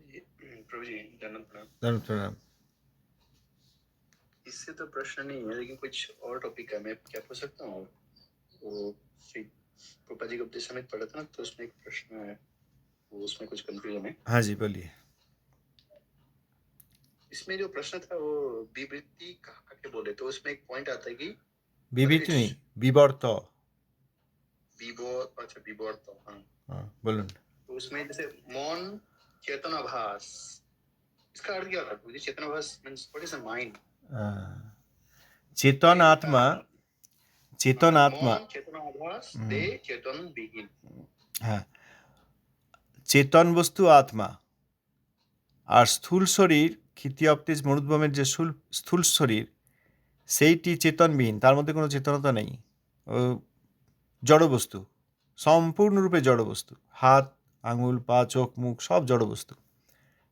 प्रभु जी दंडवत प्रणाम। दंडवत प्रणाम। इससे तो प्रश्न नहीं है, लेकिन कुछ और टॉपिक है, मैं क्या पूछ सकता हूँ? वो श्री कृपा जी का उपदेश समित पढ़ा था ना, तो उसमें एक प्रश्न है, वो उसमें कुछ कंफ्यूजन है। हाँ जी, बोलिए। इसमें जो प्रश्न था वो विवृत्ति कहा के बोले, तो उसमें एक पॉइंट आता है कि বিবৃতি নেই, বিবর্ত। विबोर, अच्छा विबोर, तो हाँ हाँ, বলুন। तो उसमें जैसे मौन चेतनाभास, इसका अर्थ क्या था प्रभु जी? चेतनाभास means what is a mind? চেতন আত্মা, চেতন আত্মা। মন চেতনাভাস, দে চেতন বিহীন। হ্যাঁ, চেতন বস্তু আত্মা, আর স্থূল শরীর ক্ষিতীয়প্তেজ মরুদ্গমের যে স্থূল শরীর, সেইটি চেতনবিহীন, তার মধ্যে কোনো চেতনতা নেই। ও জড়বস্তু, সম্পূর্ণরূপে জড়বস্তু। হাত, আঙুল, পা, চোখ, মুখ সব জড়বস্তু,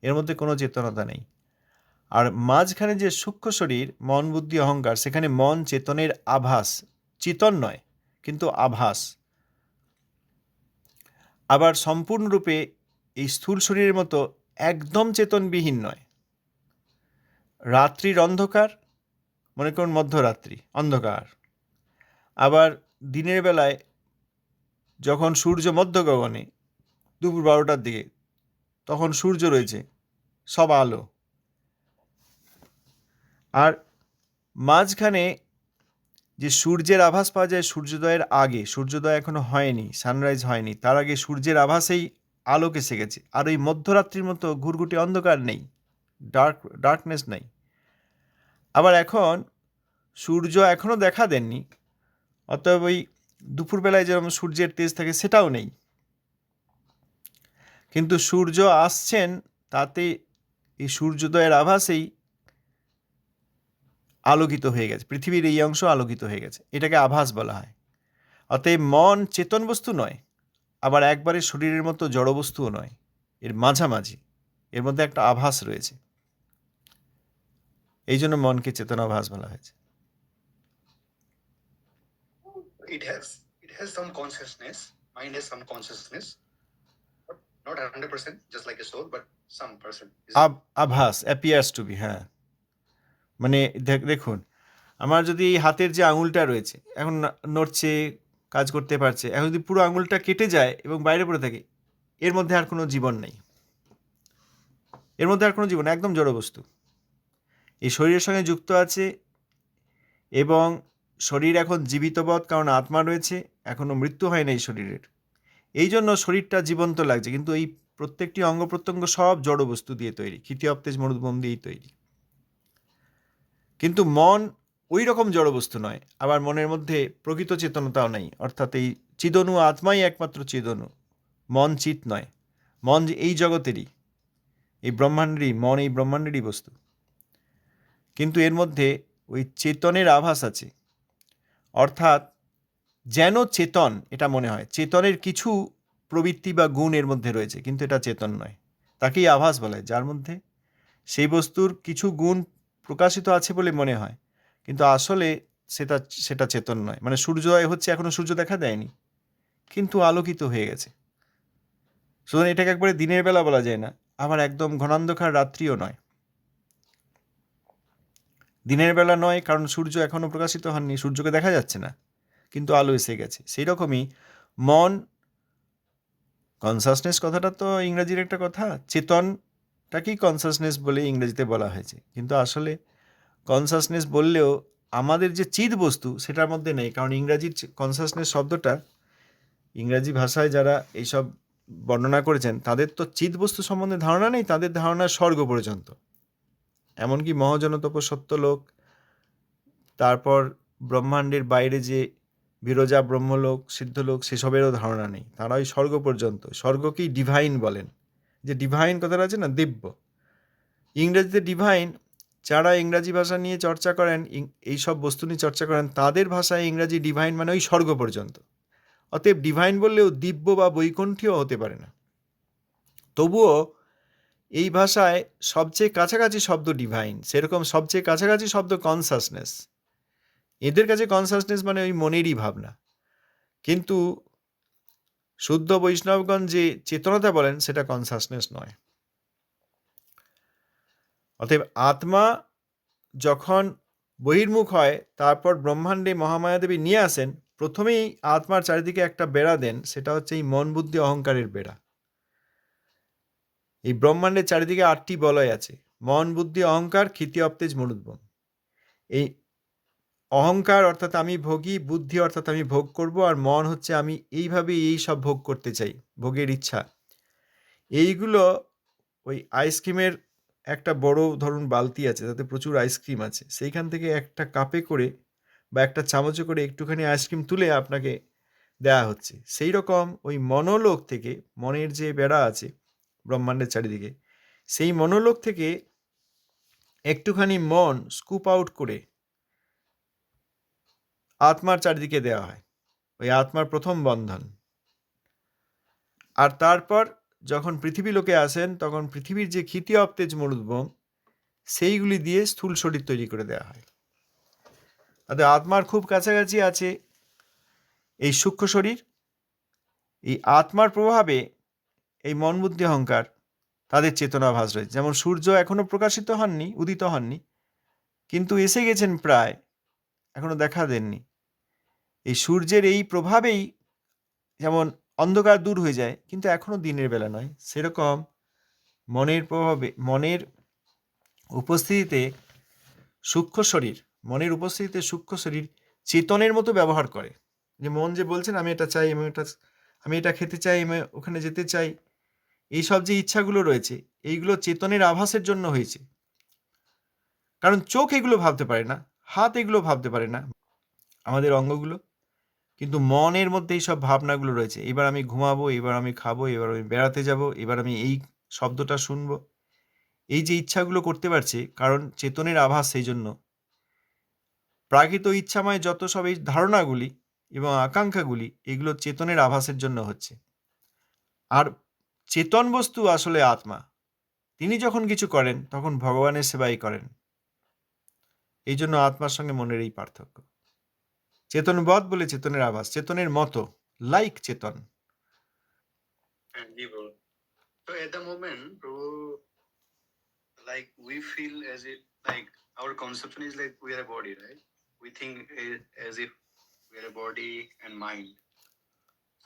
এর মধ্যে কোনো চেতনতা নেই। আর মাঝখানে যে সূক্ষ্ম শরীর, মন, বুদ্ধি, অহংকার, সেখানে মন চেতনের আভাস, চেতন নয় কিন্তু আভাস। আবার সম্পূর্ণরূপে এই স্থূল শরীরের মতো একদম চেতনবিহীন নয়। রাত্রির অন্ধকার, মনে করুন মধ্যরাত্রি অন্ধকার, আবার দিনের বেলায় যখন সূর্য মধ্য গগনে দুপুর 12টার দিকে, তখন সূর্য রয়েছে, সব আলো। আর মাঝখানে যে সূর্যের আভাস পাওয়া যায় সূর্যোদয়ের আগে, সূর্যোদয় এখনো হয়নি, সানরাইজ হয়নি, তার আগে সূর্যের আভাসেই আলোক এসে গেছে। আর ওই মধ্যরাত্রির মতো ঘুরঘুটি অন্ধকার নেই, ডার্কনেস নেই। আবার এখন সূর্য এখনও দেখা দেননি, অতএব ওই দুপুরবেলায় যেরকম সূর্যের তেজ থাকে সেটাও নেই। কিন্তু সূর্য আসছেন, তাতে এই সূর্যোদয়ের আভাসেই আলোকিত হয়ে গেছে, পৃথিবীর এই অংশ আলোকিত হয়ে গেছে, এটাকে আভাস বলা হয়। অতএব মন চেতন বস্তু নয়, আবার একবারে শরীরের মতো জড়বস্তুও নয়, এর মাঝামাঝি, এর মধ্যে একটা আভাস রয়েছে। এই জন্য মনকে চেতনাভাস বলা হয়েছে। It has some consciousness, mind has some consciousness, but not 100%, just like a soul, but some percent. আভাস, অ্যাপিয়ার্স টু বি। হ্যাঁ, মানে দেখুন, আমার যদি হাতের যে আঙুলটা রয়েছে এখন নড়ছে, কাজ করতে পারছে, এখন যদি পুরো আঙুলটা কেটে যায় এবং বাইরে পড়ে থাকে, এর মধ্যে আর কোনো জীবন নেই, এর মধ্যে আর কোনো জীবন, একদম জড়বস্তু। এই শরীরের সঙ্গে যুক্ত আছে এবং শরীর এখন জীবিতবৎ, কারণ আত্মা রয়েছে, এখনও মৃত্যু হয় না এই শরীরের। এই জন্য শরীরটা জীবন্ত লাগছে, কিন্তু এই প্রত্যেকটি অঙ্গ প্রত্যঙ্গ সব জড়বস্তু দিয়ে তৈরি, ক্ষিতীয়প্তেজ মরুদ্গম দিয়েই তৈরি। কিন্তু মন ওই রকম জড়বস্তু নয়, আবার মনের মধ্যে প্রকৃত চেতনতাও নেই, অর্থাৎ এই চিদনু আত্মাই একমাত্র চিদনু, মন চিত নয়। মন এই জগতেরই, এই ব্রহ্মাণ্ডেরই, মন এই ব্রহ্মাণ্ডেরই বস্তু, কিন্তু এর মধ্যে ওই চেতনের আভাস আছে, অর্থাৎ যেন চেতন এটা মনে হয়, চেতনের কিছু প্রবৃত্তি বা গুণ এর মধ্যে রয়েছে, কিন্তু এটা চেতন নয়। তাকেই আভাস বলা হয়, যার মধ্যে সেই বস্তুর কিছু গুণ প্রকাশিত আছে বলে মনে হয়, কিন্তু আসলে সেটা চেতন নয়। মানে সূর্যোদয় হচ্ছে, এখনো সূর্য দেখা দেয়নি, কিন্তু আলোকিত হয়ে গেছে। সুতরাং এটাকে একবারে দিনের বেলা বলা যায় না, আবার একদম ঘনান্ধকার রাত্রিও নয়। দিনের বেলা নয়, কারণ সূর্য এখনো প্রকাশিত হননি, সূর্যকে দেখা যাচ্ছে না, কিন্তু আলো এসে গেছে। সেই রকমই মন, কনসাসনেস কথাটা তো ইংরাজির একটা কথা, চেতনটাকেই কনসাসনেস বলে ইংরেজিতে বলা হয়েছে, কিন্তু আসলে কনসাসনেস বললেও আমাদের যে চিদ বস্তু সেটার মধ্যে নেই, কারণ ইংরাজির কনসাসনেস শব্দটা, ইংরাজি ভাষায় যারা এইসব বর্ণনা করেছেন তাদের তো চিদ বস্তু সম্বন্ধে ধারণা নেই, তাদের ধারণা স্বর্গ পর্যন্ত, এমনকি মহাজনতপ সত্যলোক, তারপর ব্রহ্মাণ্ডের বাইরে যে বিরজা ব্রহ্মলোক, সিদ্ধলোক, সেসবেরও ধারণা নেই, তারা ওই স্বর্গ পর্যন্ত। স্বর্গকেই ডিভাইন বলেন, যে ডিভাইন কথাটা আছে না, দিব্য। ইংরেজিতে ডিভাইন, যারা ইংরাজি ভাষা নিয়ে চর্চা করেন, এইসব বস্তু নিয়ে চর্চা করেন, তাদের ভাষায় ইংরাজি ডিভাইন মানে ওই স্বর্গ পর্যন্ত। অতএব ডিভাইন বললেও দিব্য বা বৈকুণ্ঠীয় হতে পারে না। তবুও এই ভাষায় সবচেয়ে কাছাকাছি শব্দ ডিভাইন, সেরকম সবচেয়ে কাছাকাছি শব্দ কনসাসনেস। এদের কাছে কনসাসনেস মানে ওই মনেরই ভাবনা, কিন্তু শুদ্ধ বৈষ্ণবগণ যে চেতনতা বলেন সেটা কনসাসনেস নয়। অতএব আত্মা যখন বহির্মুখ হয়, তারপর ব্রহ্মাণ্ডে মহামায়াদেবী নিয়ে আসেন, প্রথমেই আত্মার চারিদিকে একটা বেড়া দেন, সেটা হচ্ছে এই মন বুদ্ধি অহংকারের বেড়া। এই ব্রহ্মাণ্ডের চারিদিকে 8টি বলয় আছে: মন, বুদ্ধি, অহংকার, ক্ষিতি, অবতেজ, মরুদ্গম। এই অহংকার অর্থাৎ আমি ভোগী, বুদ্ধি অর্থাৎ আমি ভোগ করব, আর মন হচ্ছে আমি এইভাবে এই সব ভোগ করতে চাই, ভোগের ইচ্ছা। এইগুলো ওই আইসক্রিমের একটা বড় ধরুন বালতি আছে, তাতে প্রচুর আইসক্রিম আছে, সেইখান থেকে একটা কাপে করে বা একটা চামচে করে একটুখানি আইসক্রিম তুলে আপনাকে দেয়া হচ্ছে। সেই রকম ওই মনোলোক থেকে, মনের যে বেড়া আছে ব্রহ্মাণ্ডের চারিদিকে, সেই মনোলোক থেকে একটুখানি মন স্কুপ আউট করে আত্মার চারিদিকে দেওয়া হয়, ওই আত্মার প্রথম বন্ধন। আর তারপর যখন পৃথিবী লোকে আসেন, তখন পৃথিবীর যে ক্ষিতি, অবতেজ, মরুদ্গম, সেইগুলি দিয়ে স্থূল শরীর তৈরি করে দেওয়া হয়। তাতে আত্মার খুব কাছাকাছি আছে এই সূক্ষ্ম শরীর। এই আত্মার প্রভাবে এই মন, বুদ্ধি, অহংকার তাদের চেতনাভাস রয়েছে। যেমন সূর্য এখনো প্রকাশিত হননি, উদিত হননি, কিন্তু এসে গেছেন প্রায়, এখনো দেখা দেননি। এই সূর্যের এই প্রভাবেই যেমন অন্ধকার দূর হয়ে যায়, কিন্তু এখনো দিনের বেলা নয়, সেরকম মনের প্রভাবে, মনের উপস্থিতিতে সূক্ষ্ম শরীর, মনের উপস্থিতিতে সূক্ষ্ম শরীর চেতনের মতো ব্যবহার করে। যে মন যে বলছেন আমি এটা চাই, আমি এটা খেতে চাই, আমি ওখানে যেতে চাই, এইসব যে ইচ্ছাগুলো রয়েছে, এইগুলো চেতনের আভাসের জন্য হয়েছে। কারণ চোখ এগুলো ভাবতে পারে না, হাত এগুলো ভাবতে পারে না, আমাদের অঙ্গগুলো, কিন্তু মনের মধ্যে এই সব ভাবনাগুলো রয়েছে। এবার আমি ঘুমাবো, এবার আমি খাবো, এবার আমি বেড়াতে যাব, এবার আমি এই শব্দটা শুনবো। এই যে ইচ্ছাগুলো করতে পারছে, কারণ চেতনের আভাস। সেই জন্য প্রাকৃত ইচ্ছাময় যত সব এই ধারণাগুলি এবং আকাঙ্ক্ষাগুলি, এগুলো চেতনের আভাসের জন্য হচ্ছে। আর চেতন বস্তু আসলে আত্মা, তিনি যখন কিছু করেন তখন ভগবানের সেবাই করেন। এই জন্য আত্মার সঙ্গে মনের এই পার্থক্য। চেতনবৎ বলে চেতনের আভাস, চেতনের মতো, like Chetan. And bro. So at the moment, bro, like we feel as if like our conception is like we are a body, right? We think as if we are a body and mind.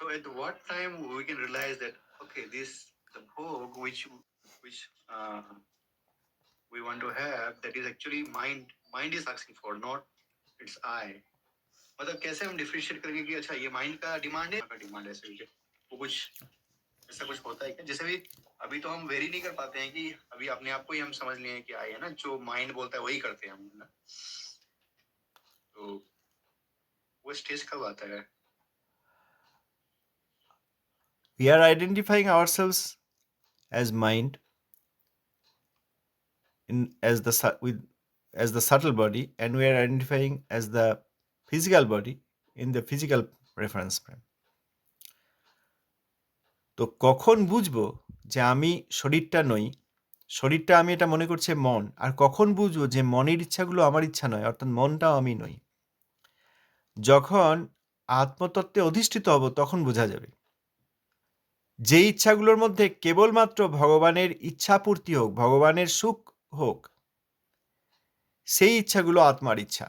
So at what time we can realize that okay, this the bhog which we want to have, that is actually mind is asking for, not it's I. मतलब कैसे हम differentiate करेंगे कि अच्छा ये mind का demand है, का डिमांड है, ऐसे वो कुछ ऐसा कुछ होता है क्या? जैसे भी अभी तो हम वेरी नहीं कर पाते हैं कि अभी अपने आप को ही हम समझ लिए हैं कि आई है ना, जो माइंड बोलता है वही करते हैं हम ना। तो वो स्टेज कब आता है? We are identifying ourselves as mind as the subtle body, and we are identifying as the physical body in the physical reference frame. তো কখন বুঝবো যে আমি শরীরটা নই, শরীরটা আমি এটা মনে করছে মন, আর কখন বুঝবো যে মনের ইচ্ছাগুলো আমার ইচ্ছা নয়, অর্থাৎ মনটাও আমি নই? যখন আত্মতত্ত্বে অধিষ্ঠিত হব তখন বোঝা যাবে। যে ইচ্ছাগুলোর মধ্যে কেবলমাত্র ভগবানের ইচ্ছা পূর্তি হোক, ভগবানের সুখ হোক, সেই ইচ্ছাগুলো আত্মার ইচ্ছা।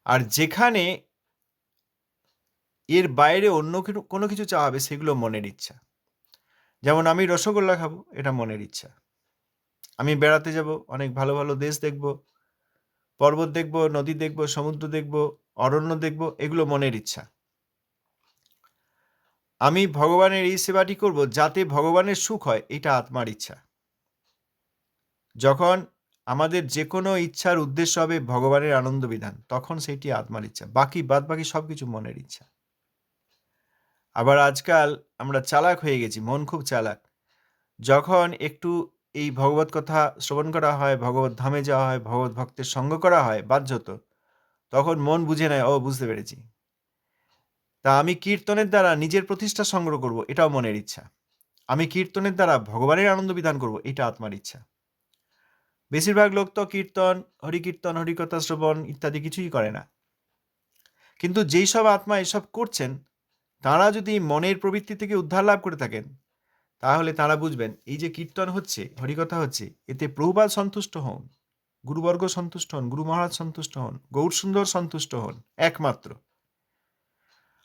আর যেখানে এর বাইরে অন্য কোনো কিছু চাওয়াবে, সেগুলো মনের ইচ্ছা। যেমন আমি রসগোল্লা খাবো, এটা মনের ইচ্ছা। আমি বেড়াতে যাব, অনেক ভালো ভালো দেশ দেখব, পর্বত দেখব, নদী দেখব, সমুদ্র দেখব, অরণ্য দেখব, এগুলো মনের ইচ্ছা। আমি ভগবানের এই সেবাটি করব যাতে ভগবানের সুখ হয়, এটা আত্মার ইচ্ছা। যখন আমাদের যে কোনো ইচ্ছার উদ্দেশ্য হবে ভগবানের আনন্দ বিধান, তখন সেটি আত্মার ইচ্ছা। বাদ বাকি সব কিছু মনের ইচ্ছা। আবার আজকাল আমরা চালাক হয়ে গেছি, মন খুব চালাক। যখন একটু এই ভগবত কথা শ্রবণ করা হয়, ভগবত ধামে যাওয়া হয়, ভগবত ভক্তের সঙ্গ করা হয় বাহ্যত, তখন মন বুঝে নেয়, ও বুঝতে পেরেছি, তা আমি কীর্তনের দ্বারা নিজের প্রতিষ্ঠা সংগ্রহ করব, এটাও মনের ইচ্ছা। আমি কীর্তনের দ্বারা ভগবানের আনন্দ বিধান করব, এটা আত্মার ইচ্ছা। বেশিরভাগ লোক তো কীর্তন, হরিকথা শ্রবণ ইত্যাদি কিছুই করে না। কিন্তু যেই সব আত্মা এসব করছেন, তারা যদি মনের প্রবৃত্তি থেকে উদ্ধার লাভ করে থাকেন, তাহলে তারা বুঝবেন এই যে কীর্তন হচ্ছে, হরিকথা হচ্ছে, এতে প্রভুপাদ সন্তুষ্ট হন, গুরুবর্গ সন্তুষ্ট হন, গুরু মহারাজ সন্তুষ্ট হন, গৌর সুন্দর সন্তুষ্ট হন একমাত্র।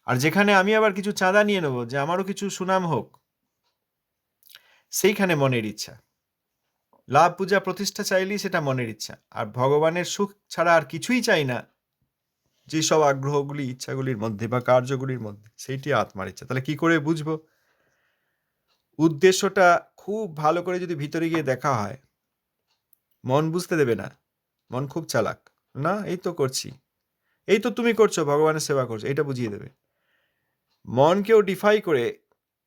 আর যেখানে আমি আবার কিছু চাঁদা নিয়ে নেব যে আমারও কিছু সুনাম হোক, সেইখানে মনের ইচ্ছা। লাভ পূজা প্রতিষ্ঠা চাইলেই সেটা মনের ইচ্ছা। আর ভগবানের সুখ ছাড়া আর কিছুই চাই না যেসব আগ্রহগুলি, ইচ্ছাগুলির মধ্যে বা কার্যগুলির মধ্যে, সেইটি আত্মার ইচ্ছা। তাহলে কি করে বুঝবো? উদ্দেশ্যটা খুব ভালো করে যদি ভিতরে গিয়ে দেখা হয়, মন বুঝতে দেবে না। মন খুব চালাক। না, এই তো করছি, এই তো তুমি করছো, ভগবানের সেবা করছো, এটা বুঝিয়ে দেবে। মনকেও ডিফাই করে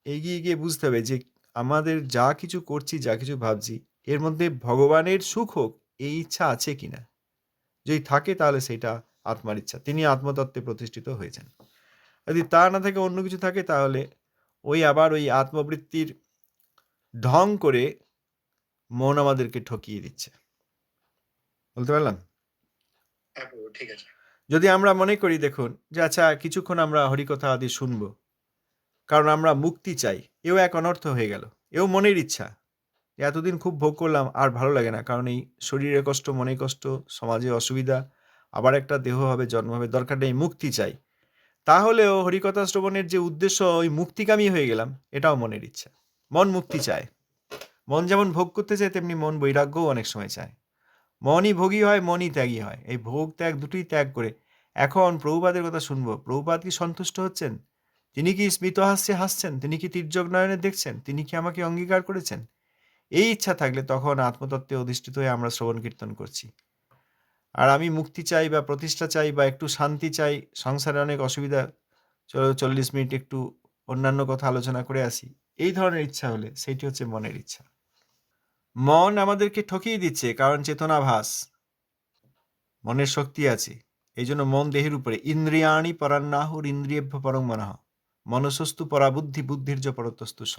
এগিয়ে গিয়ে বুঝতে হবে যে আমাদের যা কিছু করছি, যা কিছু ভাবছি, এর মধ্যে ভগবানের সুখ হোক এই ইচ্ছা আছে কিনা। যদি থাকে তাহলে সেটা আত্মার ইচ্ছা। তিনি আত্মতত্ত্বে প্রতিষ্ঠিত হয়েছেন। যদি তা না থাকে, অন্য কিছু থাকে, তাহলে আবার ওই আত্মবৃত্তির ঢং করে মন আমাদেরকে ঠকিয়ে দিচ্ছে। বলতে পারলাম? হ্যাঁ প্রভু, ঠিক আছে। যদি আমরা মনে করি, দেখুন, যে আচ্ছা কিছুক্ষণ আমরা হরিকথা আদি শুনবো, কারণ আমরা মুক্তি চাই, এও এক অনর্থ হয়ে গেল। এও মনের ইচ্ছা। এতদিন খুব ভোগ করলাম, আর ভালো লাগে না, কারণ এই শরীরে কষ্ট, মনে কষ্ট, সমাজে অসুবিধা, আবার একটা দেহ হবে, জন্ম হবে, দরকার নেই, মুক্তি চাই। তাহলেও হরিকথা শ্রবণের যে উদ্দেশ্য, ওই মুক্তিকামী হয়ে গেলাম, এটাও মনের ইচ্ছা। মন মুক্তি চায়। মন যেমন ভোগ করতে চায়, তেমনি মন বৈরাগ্যও অনেক সময় চায়। মনই ভোগী হয়, মনই ত্যাগী হয়। এই ভোগ ত্যাগ দুটোই ত্যাগ করে এখন প্রভুপাদের কথা শুনবো। প্রভুপাদ কি সন্তুষ্ট হচ্ছেন? তিনি কি স্মিতহাস্যে হাসছেন? তিনি কি তির্যক নয়নে দেখছেন? তিনি কি আমাকে অঙ্গীকার করেছেন? এই ইচ্ছা থাকলে তখন আত্মতত্ত্বে অধিষ্ঠিত হয়ে আমরা শ্রবণ কীর্তন করছি। আর আমি মুক্তি চাই বা প্রতিষ্ঠা চাই বা একটু শান্তি চাই, সংসারে অনেক অসুবিধা, চলো 40 মিনিট একটু অন্যান্য কথা আলোচনা করে আসি, এই ধরনের ইচ্ছা হলে সেইটি হচ্ছে মনের ইচ্ছা। মন আমাদেরকে ঠকিয়ে দিচ্ছে, কারণ চেতনাভাস, মনের শক্তি আছে। এই জন্য মন দেহের উপরে। ইন্দ্রিয়াণি পরান্নাহুর ইন্দ্রিয়েভ্য পরং মনঃ মনসস্তু পরাবুদ্ধি বুদ্ধির্য পরতস্তু স।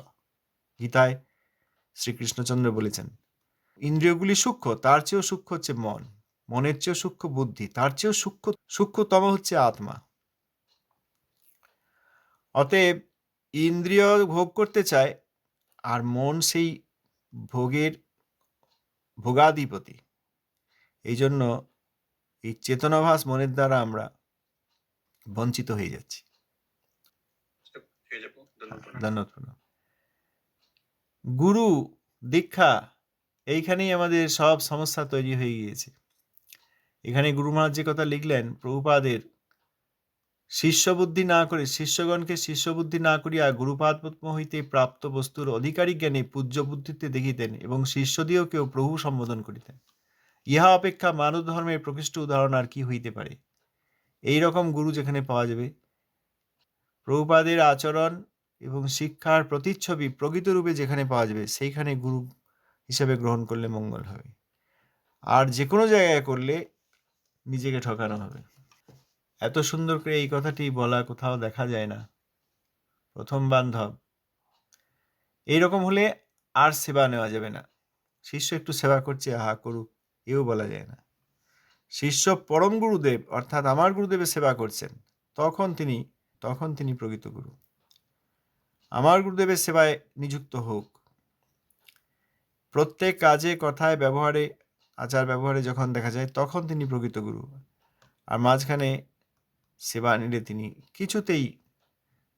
গীতায় শ্রীকৃষ্ণচন্দ্র বলেছেন, ইন্দ্রিয়গুলি সূক্ষ্ম, তার চেয়েও সূক্ষ্ম হচ্ছে মন। মনের চেয়েও সূক্ষ্ম বুদ্ধি, তার চেয়েও সূক্ষ্মতম হচ্ছে আত্মা। অতএব ইন্দ্রিয় ভোগ করতে চায়, আর মন সেই ভোগের ভোগাধিপতি। এই জন্য এই চেতনাভাস মনের দ্বারা আমরা বঞ্চিত হয়ে যাচ্ছি। ঠিক আছে প্রভু, ধন্যবাদ। ধন্যবাদ। গুরু দীক্ষা, এইখানেই আমাদের সব সমস্যা তৈরি হয়ে গিয়েছে। এখানে গুরু মহারাজ যে কথা লিখলেন, প্রভুপাদের শিষ্যবুদ্ধি না করে, শিষ্যগণকে শিষ্যবুদ্ধি না করিয়া গুরুপাদ পদ্ম হইতে প্রাপ্ত বস্তুর অধিকারী জ্ঞানে পূজ্য বুদ্ধিতে দেখিতেন এবং শিষ্যদিওকেও প্রভু সম্বোধন করিতেন। ইহা অপেক্ষা মানব ধর্মের প্রকৃষ্ট উদাহরণ আর কি হইতে পারে? এই রকম গুরু যেখানে পাওয়া যাবে, প্রভুপাদের আচরণ এবং শিক্ষার প্রতিচ্ছবি প্রকৃত রূপে যেখানে পাওয়া যাবে, সেইখানে গুরু হিসেবে গ্রহণ করলে মঙ্গল হবে। আর যে কোনো জায়গায় করলে নিজেকে ঠকানো হবে। এত সুন্দর করে এই কথাটি বলা কোথাও দেখা যায় না। প্রথম বান্ধব। এইরকম হলে আর সেবা নেওয়া যাবে না। শিষ্য একটু সেবা করছে, আহা করুক, এও বলা যায় না। শিষ্য পরম গুরুদেব অর্থাৎ আমার গুরুদেবের সেবা করছেন, তখন তিনি প্রকৃত গুরু। আমার গুরুদেবের সেবায় নিযুক্ত হোক। প্রত্যেক কাজে, কথায়, ব্যবহারে, আচার ব্যবহারে যখন দেখা যায়, তখন তিনি প্রকৃত গুরু। আর মাঝখানে সেবা নিলে তিনি কিছুতেই,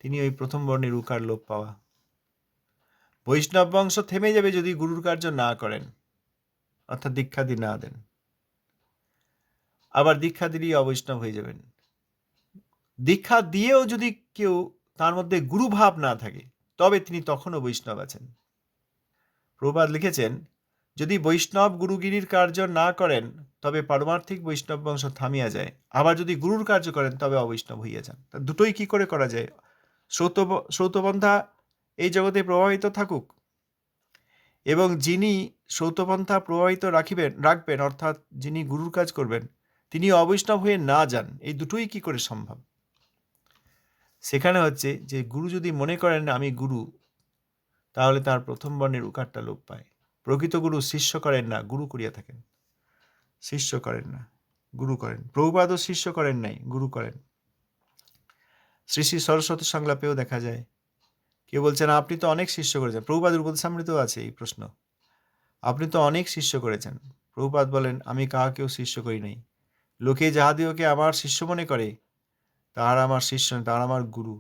তিনি ওই প্রথম বর্ণের উকার লোপ পাওয়া। বৈষ্ণব বংশ থেমে যাবে যদি গুরুর কার্য না করেন, অর্থাৎ দীক্ষাদি না দেন। আবার দীক্ষা দিলেই অবৈষ্ণব হয়ে যাবেন। দীক্ষা দিয়েও যদি কেউ তার মধ্যে গুরুভাব না থাকে, তবে তিনি তখনও বৈষ্ণব আছেন। প্রভুপাদ লিখেছেন, যদি বৈষ্ণব গুরুগিরির কার্য না করেন, তবে পারমার্থিক বৈষ্ণব বংশ থামিয়া যায়। আবার যদি গুরুর কার্য করেন, তবে অবৈষ্ণব হইয়া যান। দুটোই কি করে করা যায়? শ্রৌতপন্থা এই জগতে প্রবাহিত থাকুক, এবং যিনি শ্রৌতপন্থা প্রবাহিত রাখবেন, অর্থাৎ যিনি গুরুর কাজ করবেন, তিনি অবৈষ্ণব হয়ে না যান। এই দুটোই কি করে সম্ভব? সেখানে হচ্ছে যে গুরু যদি মনে করেন আমি গুরু, তাহলে তার প্রথম বর্ণের উকারটা লোপ পায়। প্রকৃত গুরু শিষ্য করেন না, গুরু করিয়া থাকেন। শিষ্য করেন না, গুরু করেন। প্রভুপাদও শিষ্য করেন নাই, গুরু করেন। শ্রী শ্রী সরস্বতী সংলাপেও দেখা যায়, কেউ বলছেন আপনি তো অনেক শিষ্য করেছেন, প্রভুপাদের উপদেশামৃতেও আছে এই প্রশ্ন, আপনি তো অনেক শিষ্য করেছেন। প্রভুপাদ বলেন আমি কাহাকেও শিষ্য করি নাই, লোকে যাহাদিওকে আমার শিষ্য মনে করে তাহার আমার শিষ্য নয়, তাহার আমার গুরু।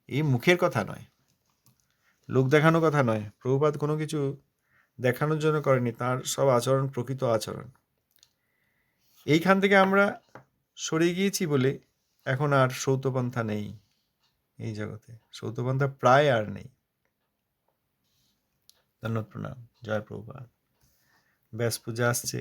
এই মুখের কথা নয়, লোক দেখানোর কথা নয়, প্রভুপাদ কোনো কিছু দেখানোর জন্য করেনি, তার সব আচরণ প্রকৃত আচরণ। এইখান থেকে আমরা সরে গিয়েছি বলে এখন আর সৌতপন্থা নেই এই জগতে, সৌতপন্থা প্রায় আর নেই। ধন্যবাদ, প্রণাম, জয় প্রভুপাদ। ব্যাস পূজা আসছে।